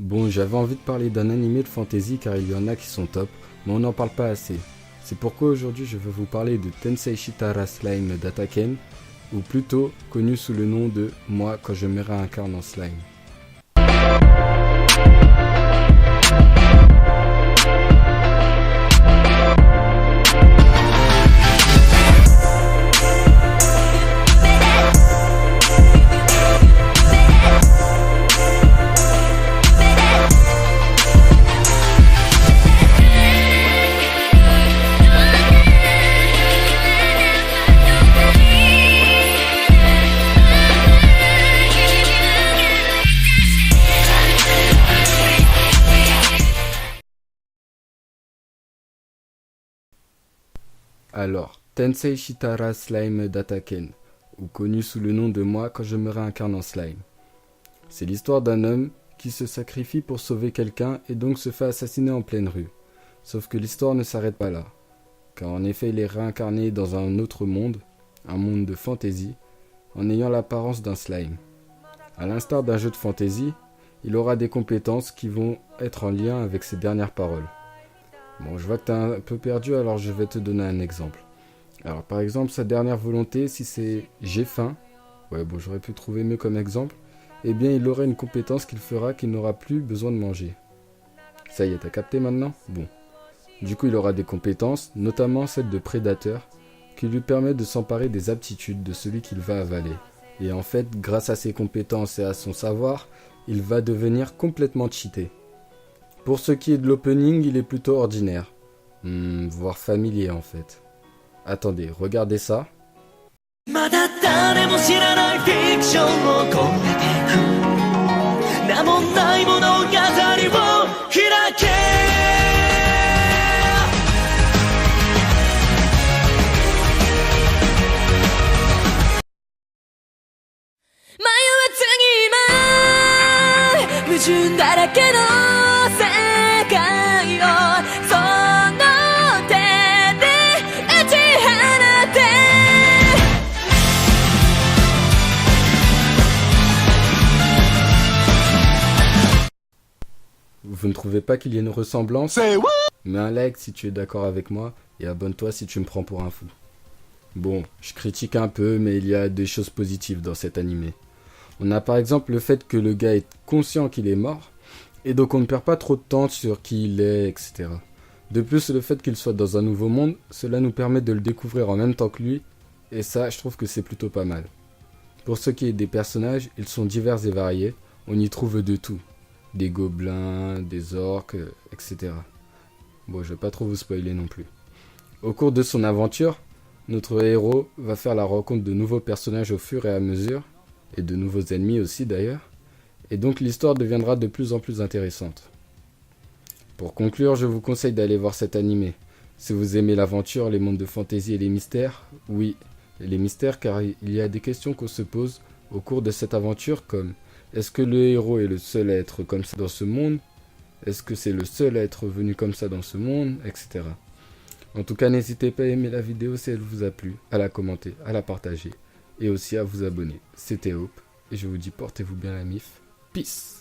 Bon, j'avais envie de parler d'un animé de fantasy car il y en a qui sont top, mais on n'en parle pas assez. C'est pourquoi aujourd'hui je veux vous parler de Tensei Shitara Slime d'Ataken, ou plutôt connu sous le nom de Moi quand je me réincarne en slime. Alors, Tensei Shitara Slime d'Ataken, ou connu sous le nom de Moi quand je me réincarne en slime. C'est l'histoire d'un homme qui se sacrifie pour sauver quelqu'un et donc se fait assassiner en pleine rue. Sauf que l'histoire ne s'arrête pas là, car en effet il est réincarné dans un autre monde, un monde de fantasy, en ayant l'apparence d'un slime. A l'instar d'un jeu de fantasy, il aura des compétences qui vont être en lien avec ses dernières paroles. Bon, je vois que t'es un peu perdu, alors je vais te donner un exemple. Alors, par exemple, sa dernière volonté, si c'est « j'ai faim », ouais, bon, j'aurais pu trouver mieux comme exemple, eh bien, il aurait une compétence qu'il fera qu'il n'aura plus besoin de manger. Ça y est, t'as capté maintenant ? Bon. Du coup, il aura des compétences, notamment celle de prédateur, qui lui permet de s'emparer des aptitudes de celui qu'il va avaler. Et en fait, grâce à ses compétences et à son savoir, il va devenir complètement cheaté. Pour ce qui est de l'opening, il est plutôt ordinaire. Voire familier en fait. Attendez, regardez ça. Vous ne trouvez pas qu'il y ait une ressemblance ? Mets un like si tu es d'accord avec moi et abonne-toi si tu me prends pour un fou. Bon, je critique un peu, mais il y a des choses positives dans cet animé. On a par exemple le fait que le gars est conscient qu'il est mort, et donc on ne perd pas trop de temps sur qui il est, etc. De plus, le fait qu'il soit dans un nouveau monde, cela nous permet de le découvrir en même temps que lui, et ça, je trouve que c'est plutôt pas mal. Pour ce qui est des personnages, ils sont divers et variés, on y trouve de tout. Des gobelins, des orques, etc. Bon, je vais pas trop vous spoiler non plus. Au cours de son aventure, notre héros va faire la rencontre de nouveaux personnages au fur et à mesure, et de nouveaux ennemis aussi d'ailleurs, et donc l'histoire deviendra de plus en plus intéressante. Pour conclure, je vous conseille d'aller voir cet animé. Si vous aimez l'aventure, les mondes de fantasy et les mystères, oui, les mystères car il y a des questions qu'on se pose au cours de cette aventure comme est-ce que le héros est le seul à être comme ça dans ce monde ? Est-ce que c'est le seul à être venu comme ça dans ce monde ? Etc. En tout cas, n'hésitez pas à aimer la vidéo si elle vous a plu, à la commenter, à la partager et aussi à vous abonner. C'était Hope et je vous dis portez-vous bien la mif. Peace.